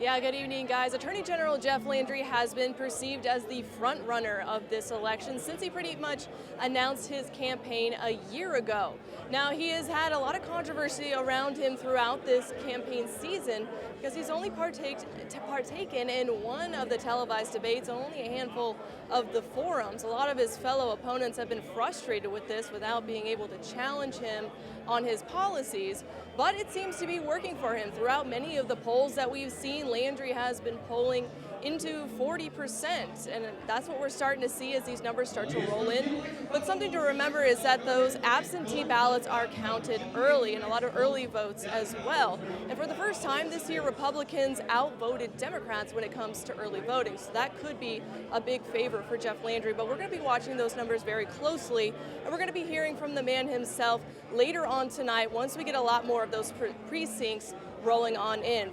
Yeah, good evening, guys. Attorney General Jeff Landry has been perceived as the front runner of this election since he pretty much announced his campaign a year ago. Now, he has had a lot of controversy around him throughout this campaign season because he's only partaken in one of the televised debates, only a handful of the forums. A lot of his fellow opponents have been frustrated with this without being able to challenge him on his policies, but it seems to be working for him. Throughout many of the polls that we've seen, Landry has been polling into 40%, and that's what we're starting to see as these numbers start to roll in. But something to remember is that those absentee ballots are counted early, and a lot of early votes as well. And for the first time this year, Republicans outvoted Democrats when it comes to early voting, so that could be a big favor for Jeff Landry. But we're going to be watching those numbers very closely, and we're going to be hearing from the man himself later on tonight once we get a lot more of those precincts rolling on in.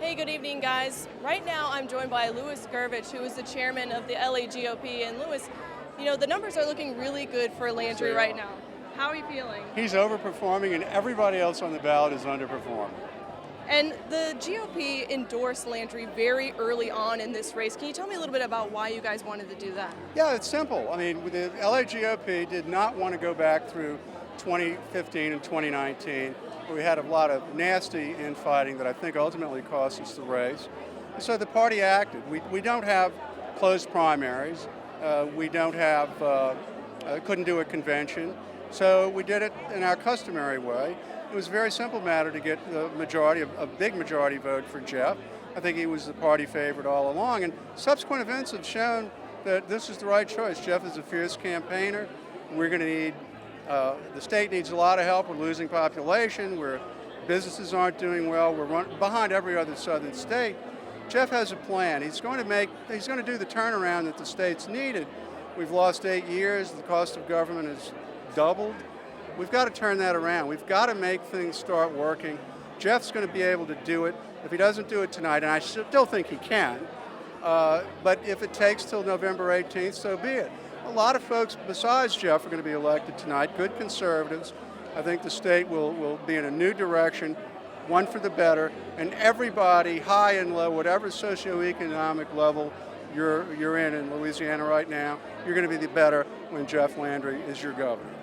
Hey, good evening, guys. Right now, I'm joined by Louis Gurvich, who is the chairman of the LAGOP. And Louis, you know, the numbers are looking really good for Landry right now. How are you feeling? He's overperforming, and everybody else on the ballot is underperforming. And the GOP endorsed Landry very early on in this race. Can you tell me a little bit about why you guys wanted to do that? Yeah, it's simple. I mean, the LAGOP did not want to go back through 2015 and 2019. We had a lot of nasty infighting that I think ultimately cost us the race. And so the party acted. We don't have closed primaries. We don't have, couldn't do a convention. So we did it in our customary way. It was a very simple matter to get the majority, a big majority vote for Jeff. I think he was the party favorite all along. And subsequent events have shown that this is the right choice. Jeff is a fierce campaigner. We're going to need the state needs a lot of help. We're losing population. Businesses aren't doing well. We're behind every other southern state. Jeff has a plan. He's going to do the turnaround that the state's needed. We've lost 8 years. The cost of government has doubled. We've got to turn that around. We've got to make things start working. Jeff's going to be able to do it. If he doesn't do it tonight, and I still think he can, but if it takes till November 18th, so be it. A lot of folks besides Jeff are going to be elected tonight, good conservatives. I think the state will be in a new direction, one for the better, and everybody, high and low, whatever socioeconomic level you're in Louisiana right now, you're going to be the better when Jeff Landry is your governor.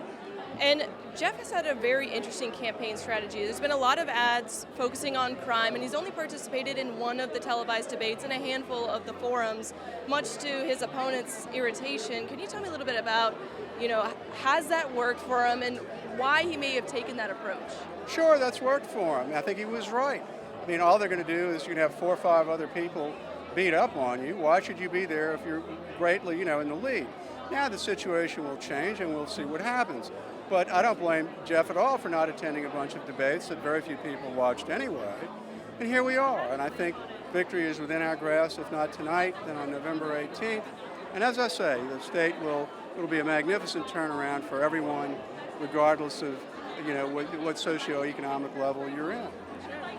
And Jeff has had a very interesting campaign strategy. There's been a lot of ads focusing on crime, and he's only participated in one of the televised debates and a handful of the forums, much to his opponent's irritation. Can you tell me a little bit about, you know, has that worked for him and why he may have taken that approach? Sure, that's worked for him. I think he was right. I mean, all they're going to do is you're going to have 4 or 5 other people beat up on you. Why should you be there if you're greatly, in the lead? Now the situation will change, and we'll see what happens. But I don't blame Jeff at all for not attending a bunch of debates that very few people watched anyway. And here we are. And I think victory is within our grasp, if not tonight, then on November 18th. And as I say, the state it'll be a magnificent turnaround for everyone, regardless of what socioeconomic level you're in.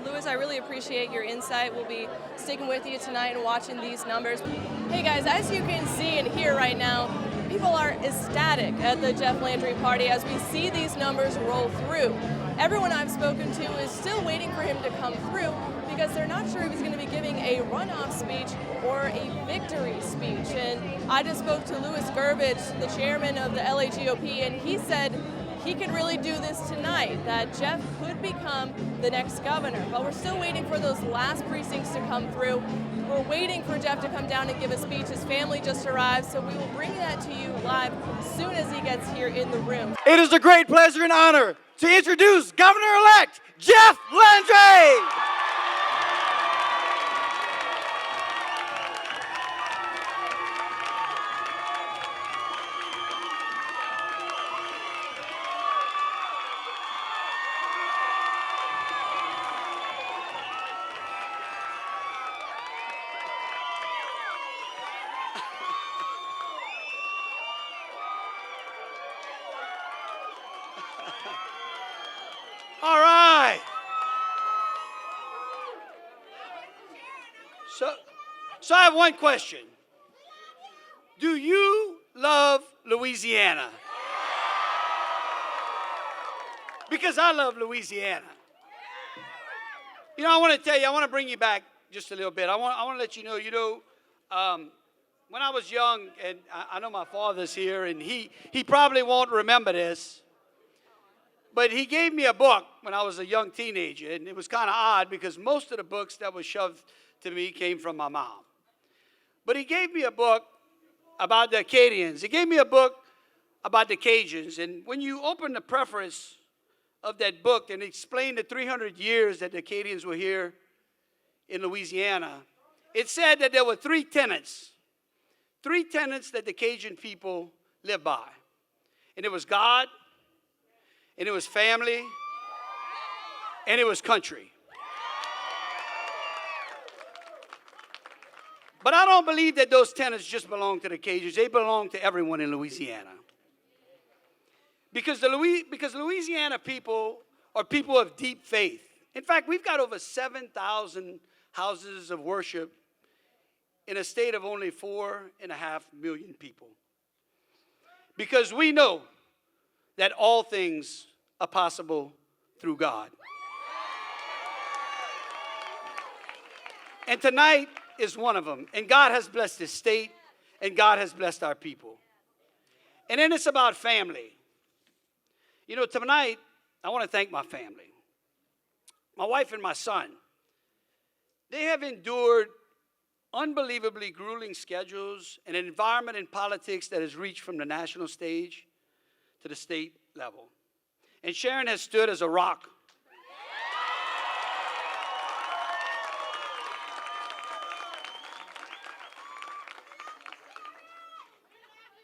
Louis, I really appreciate your insight. We'll be sticking with you tonight and watching these numbers. Hey guys, as you can see and hear right now, people are ecstatic at the Jeff Landry party as we see these numbers roll through. Everyone I've spoken to is still waiting for him to come through because they're not sure if he's going to be giving a runoff speech or a victory speech. And I just spoke to Louis Gurvich, the chairman of the LAGOP, and he said he could really do this tonight, that Jeff could become the next governor. But we're still waiting for those last precincts to come through. We're waiting for Jeff to come down and give a speech. His family just arrived, so we will bring that to you live as soon as he gets here in the room. It is a great pleasure and honor to introduce Governor-elect Jeff Landry. All right. So I have one question. Do you love Louisiana? Because I love Louisiana. I want to tell you, I want to bring you back just a little bit. I want to let you know, when I was young, and I know my father's here, and he probably won't remember this, but he gave me a book when I was a young teenager, and it was kind of odd because most of the books that were shoved to me came from my mom. But he gave me a book about the Acadians. He gave me a book about the Cajuns, and when you open the preface of that book and explained the 300 years that the Acadians were here in Louisiana, it said that there were three tenets that the Cajun people live by. And it was God, and it was family, and it was country. But I don't believe that those tenets just belong to the Cajuns. They belong to everyone in Louisiana. Because Louisiana people are people of deep faith. In fact, we've got over 7,000 houses of worship in a state of only 4.5 million people. Because we know that all things are possible through God. And tonight is one of them. And God has blessed this state, and God has blessed our people. And then it's about family. Tonight, I want to thank my family. My wife and my son. They have endured unbelievably grueling schedules and an environment in politics that has reached from the national stage to the state level. And Sharon has stood as a rock.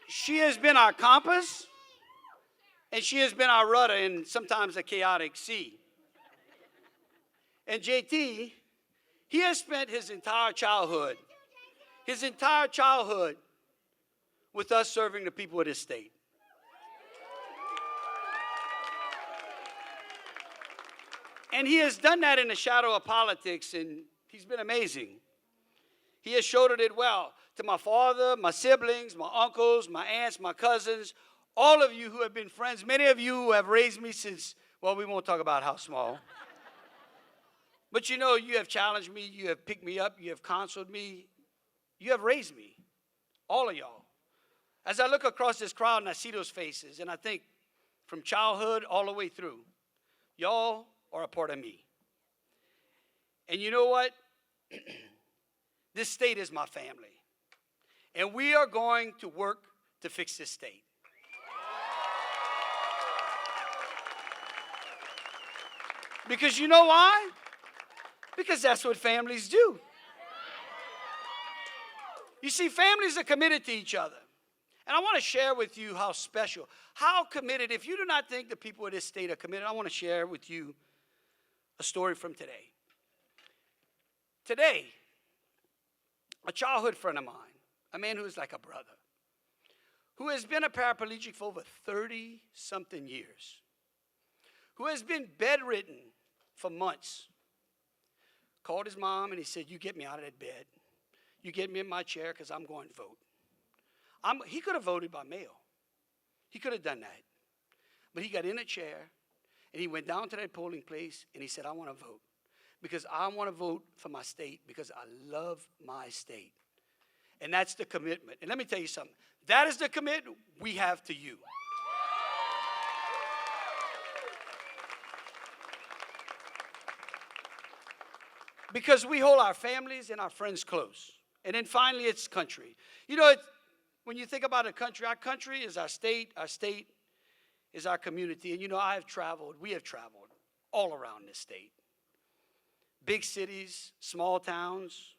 She has been our compass, and she has been our rudder in sometimes a chaotic sea. And JT, he has spent his entire childhood with us serving the people of this state. And he has done that in the shadow of politics, and he's been amazing. He has shouldered it well to my father, my siblings, my uncles, my aunts, my cousins, all of you who have been friends, many of you who have raised me since, well, we won't talk about how small. But you have challenged me, you have picked me up, you have counseled me, you have raised me, all of y'all. As I look across this crowd and I see those faces, and I think from childhood all the way through, y'all are a part of me. And you know what? This state is my family. And we are going to work to fix this state. Because you know why? Because that's what families do. You see, families are committed to each other. And I want to share with you how special, how committed. If you do not think the people of this state are committed, I want to share with you a story from today. Today, a childhood friend of mine, a man who is like a brother, who has been a paraplegic for over 30-something years, who has been bedridden for months, called his mom and he said, "You get me out of that bed. You get me in my chair because I'm going to vote." He could have voted by mail. He could have done that. But he got in a chair and he went down to that polling place and he said, "I want to vote because I want to vote for my state because I love my state." And that's the commitment. And let me tell you something. That is the commitment we have to you. Because we hold our families and our friends close. And then finally, it's country. When you think about our country is our state is our community. And we have traveled all around this state. Big cities, small towns,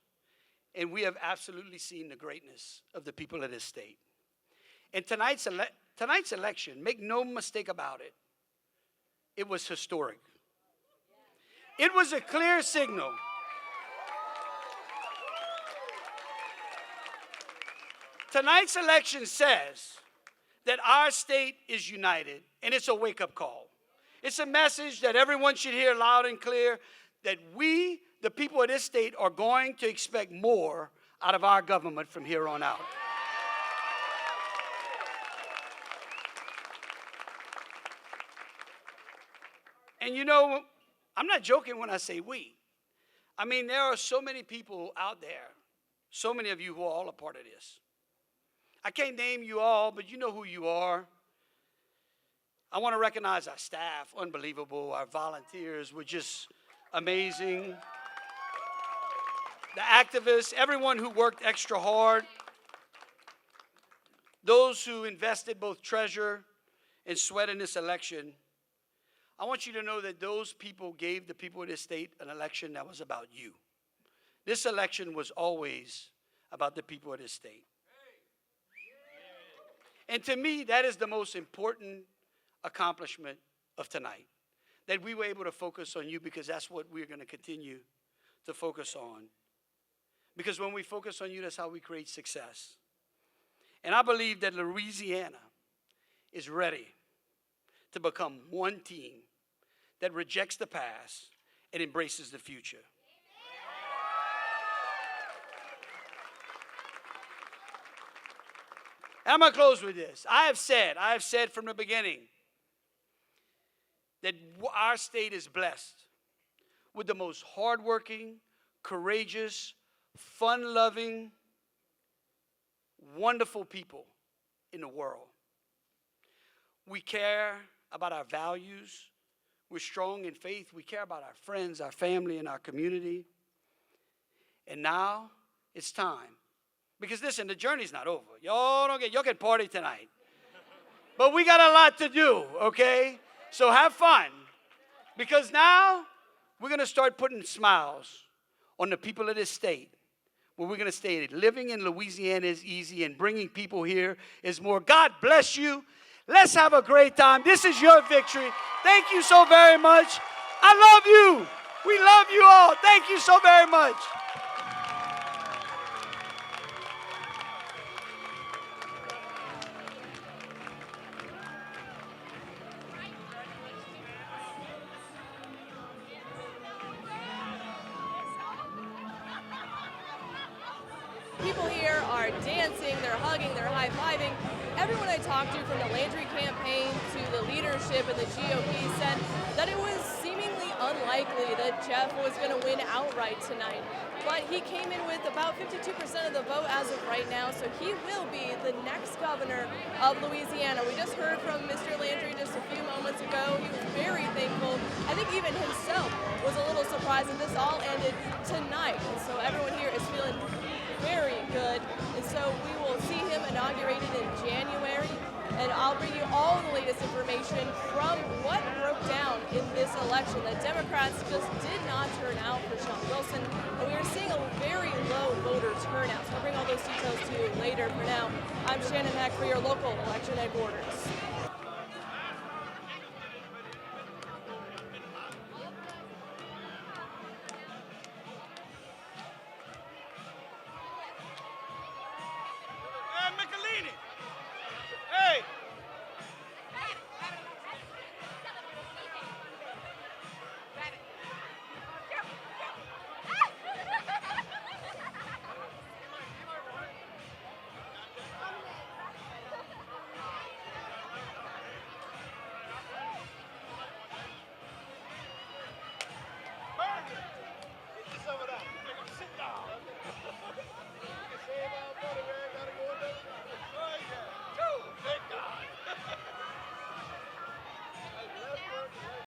and we have absolutely seen the greatness of the people of this state. And tonight's election, make no mistake about it, it was historic. It was a clear signal. Tonight's election says that our state is united, and it's a wake-up call. It's a message that everyone should hear loud and clear, that we, the people of this state, are going to expect more out of our government from here on out. And I'm not joking when I say we. I mean, there are so many people out there, so many of you who are all a part of this. I can't name you all, but you know who you are. I want to recognize our staff, unbelievable. Our volunteers were just amazing. The activists, everyone who worked extra hard. Those who invested both treasure and sweat in this election. I want you to know that those people gave the people of this state an election that was about you. This election was always about the people of this state. And to me, that is the most important accomplishment of tonight, that we were able to focus on you, because that's what we're going to continue to focus on. Because when we focus on you, that's how we create success. And I believe that Louisiana is ready to become one team that rejects the past and embraces the future. And I'm going to close with this. I have said from the beginning that our state is blessed with the most hardworking, courageous, fun-loving, wonderful people in the world. We care about our values. We're strong in faith. We care about our friends, our family, and our community. And now it's time. Because listen, the journey's not over. Y'all can party tonight. But we got a lot to do, okay? So have fun. Because now we're going to start putting smiles on the people of this state. Where we're going to stay. Living in Louisiana is easy, and bringing people here is more. God bless you. Let's have a great time. This is your victory. Thank you so very much. I love you. We love you all. Thank you so very much. People here are dancing, they're hugging, they're high-fiving. Everyone I talked to, from the Landry campaign to the leadership and the GOP, said that it was seemingly unlikely that Jeff was going to win outright tonight. But he came in with about 52% of the vote as of right now, so he will be the next governor of Louisiana. We just heard from Mr. Landry just a few moments ago. He was very thankful. I think even himself was a little surprised that this all ended tonight. And so everyone here is feeling very good. And so we will see him inaugurated in January. And I'll bring you all the latest information from what broke down in this election. The Democrats just did not turn out for Sean Wilson, and we are seeing a very low voter turnout. So I'll bring all those details to you later. For now, I'm Shannon Heckt for your local election headquarters.